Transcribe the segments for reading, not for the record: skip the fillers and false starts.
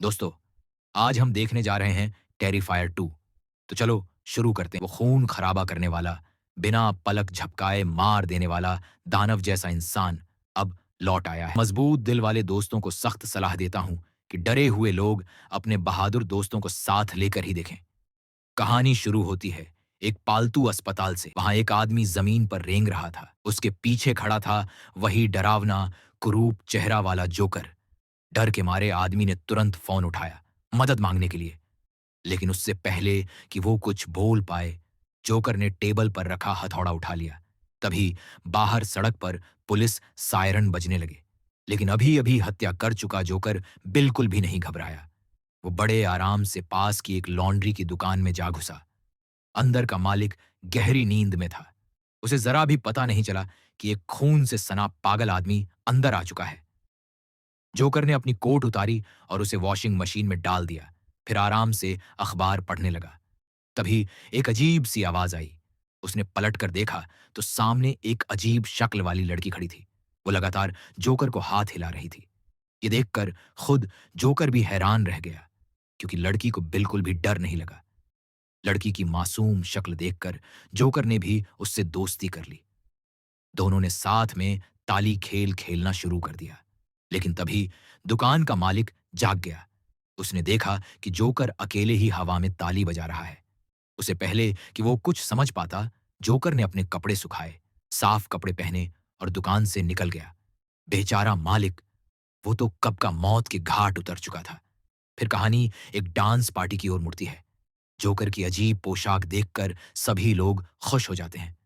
दोस्तों, आज हम देखने जा रहे हैं टेरिफायर 2। तो चलो शुरू करते हैं। वो खून खराबा करने वाला, बिना पलक झपकाए मार देने वाला दानव जैसा इंसान अब लौट आया है। मजबूत दिल वाले दोस्तों को सख्त सलाह देता हूं कि डरे हुए लोग अपने बहादुर दोस्तों को साथ लेकर ही देखें। कहानी शुरू होती है एक पालतू अस्पताल से। वहां एक आदमी जमीन पर रेंग रहा था। उसके पीछे खड़ा था वही डरावना, कुरूप चेहरा वाला जोकर। डर के मारे आदमी ने तुरंत फोन उठाया, मदद मांगने के लिए। लेकिन उससे पहले कि वो कुछ बोल पाए, जोकर ने टेबल पर रखा हथौड़ा उठा लिया। तभी बाहर सड़क पर पुलिस सायरन बजने लगे। लेकिन अभी अभी हत्या कर चुका जोकर बिल्कुल भी नहीं घबराया। वो बड़े आराम से पास की एक लॉन्ड्री की दुकान में जा घुसा। अंदर का मालिक गहरी नींद में था। उसे जरा भी पता नहीं चला कि एक खून से सना पागल आदमी अंदर आ चुका है। जोकर ने अपनी कोट उतारी और उसे वॉशिंग मशीन में डाल दिया। फिर आराम से अखबार पढ़ने लगा। तभी एक अजीब सी आवाज आई। उसने पलट कर देखा तो सामने एक अजीब शक्ल वाली लड़की खड़ी थी। वो लगातार जोकर को हाथ हिला रही थी। ये देखकर खुद जोकर भी हैरान रह गया, क्योंकि लड़की को बिल्कुल भी डर नहीं लगा। लड़की की मासूम शक्ल देखकर जोकर ने भी उससे दोस्ती कर ली। दोनों ने साथ में ताली खेल खेलना शुरू कर दिया। लेकिन तभी दुकान का मालिक जाग गया। उसने देखा कि जोकर अकेले ही हवा में ताली बजा रहा है। उसे पहले कि वो कुछ समझ पाता, जोकर ने अपने कपड़े सुखाए, साफ कपड़े पहने और दुकान से निकल गया। बेचारा मालिक, वो तो कब का मौत के घाट उतर चुका था। फिर कहानी एक डांस पार्टी की ओर मुड़ती है। जोकर की अजीब पोशाक देखकर सभी लोग खुश हो जाते हैं।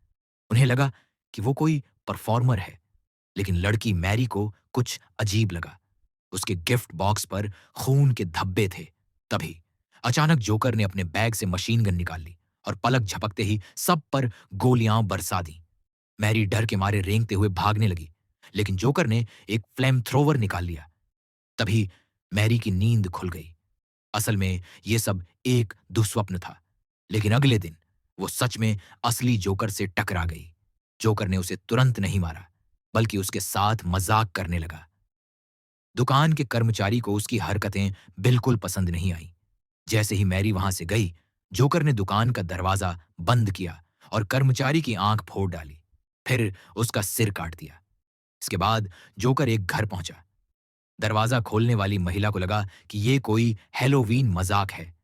उन्हें लगा कि वो कोई परफॉर्मर है। लेकिन लड़की मैरी को कुछ अजीब लगा। उसके गिफ्ट बॉक्स पर खून के धब्बे थे। तभी अचानक जोकर ने अपने बैग से मशीन गन निकाल ली और पलक झपकते ही सब पर गोलियां बरसा दी। मैरी डर के मारे रेंगते हुए भागने लगी। लेकिन जोकर ने एक फ्लेम थ्रोवर निकाल लिया। तभी मैरी की नींद खुल गई। असल में यह सब एक दुस्वप्न था। लेकिन अगले दिन वो सच में असली जोकर से टकरा गई। जोकर ने उसे तुरंत नहीं मारा, बल्कि उसके साथ मजाक करने लगा। दुकान के कर्मचारी को उसकी हरकतें बिल्कुल पसंद नहीं आईं। जैसे ही मैरी वहां से गई, जोकर ने दुकान का दरवाजा बंद किया और कर्मचारी की आंख फोड़ डाली। फिर उसका सिर काट दिया। इसके बाद जोकर एक घर पहुंचा। दरवाजा खोलने वाली महिला को लगा कि ये कोई हैलोवीन मजाक है।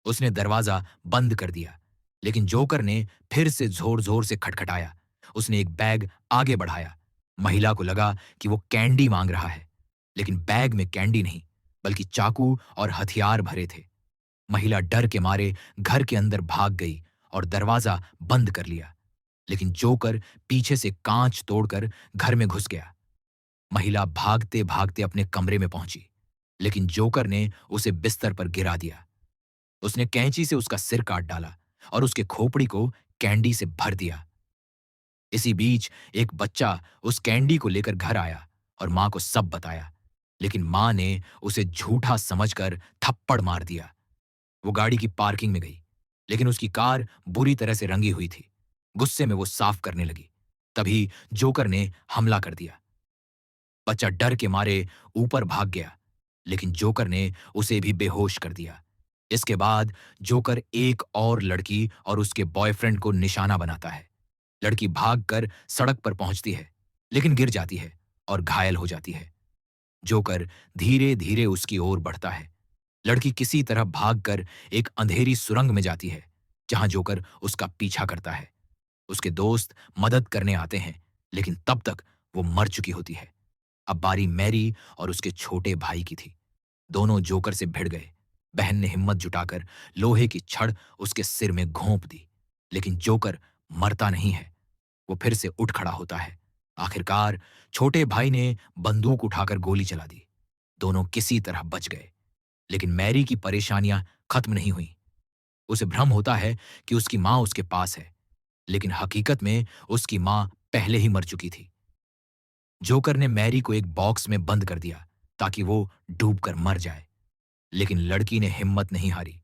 उसने दरवाजा बंद कर दिया। लेकिन जोकर ने फिर से जोर जोर से खटखटाया। उसने एक बैग आगे बढ़ाया। महिला को लगा कि वो कैंडी मांग रहा है। लेकिन बैग में कैंडी नहीं, बल्कि चाकू और हथियार भरे थे। महिला डर के मारे घर के अंदर भाग गई और दरवाजा बंद कर लिया। लेकिन जोकर पीछे से कांच तोड़कर घर में घुस गया। महिला भागते भागते अपने कमरे में पहुंची। लेकिन जोकर ने उसे बिस्तर पर गिरा दिया। उसने कैंची से उसका सिर काट डाला और उसके खोपड़ी को कैंडी से भर दिया। इसी बीच एक बच्चा उस कैंडी को लेकर घर आया और मां को सब बताया। लेकिन मां ने उसे झूठा समझकर थप्पड़ मार दिया। वो गाड़ी की पार्किंग में गई, लेकिन उसकी कार बुरी तरह से रंगी हुई थी। गुस्से में वो साफ करने लगी। तभी जोकर ने हमला कर दिया। बच्चा डर के मारे ऊपर भाग गया, लेकिन जोकर ने उसे भी बेहोश कर दिया। इसके बाद जोकर एक और लड़की और उसके बॉयफ्रेंड को निशाना बनाता है। लड़की भागकर सड़क पर पहुंचती है, लेकिन गिर जाती है और घायल हो जाती है। जोकर धीरे धीरे उसकी ओर बढ़ता है। लड़की किसी तरह भागकर एक अंधेरी सुरंग में जाती है, जहां जोकर उसका पीछा करता है। उसके दोस्त मदद करने आते हैं, लेकिन तब तक वो मर चुकी होती है। अब बारी मैरी और उसके छोटे भाई की थी। दोनों जोकर से भिड़ गए। बहन ने हिम्मत जुटाकर लोहे की छड़ उसके सिर में घोंप दी। लेकिन जोकर मरता नहीं है। वो फिर से उठ खड़ा होता है। आखिरकार छोटे भाई ने बंदूक उठाकर गोली चला दी। दोनों किसी तरह बच गए। लेकिन मैरी की परेशानियां खत्म नहीं हुई। उसे भ्रम होता है कि उसकी मां उसके पास है, लेकिन हकीकत में उसकी मां पहले ही मर चुकी थी। जोकर ने मैरी को एक बॉक्स में बंद कर दिया ताकि वो डूबकर मर जाए। लेकिन लड़की ने हिम्मत नहीं हारी।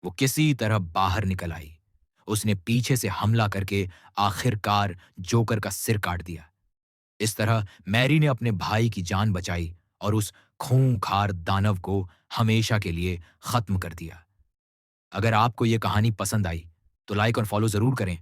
वो किसी तरह बाहर निकल आई। उसने पीछे से हमला करके आखिरकार जोकर का सिर काट दिया। इस तरह मैरी ने अपने भाई की जान बचाई और उस खूंखार दानव को हमेशा के लिए खत्म कर दिया। अगर आपको ये कहानी पसंद आई तो लाइक और फॉलो जरूर करें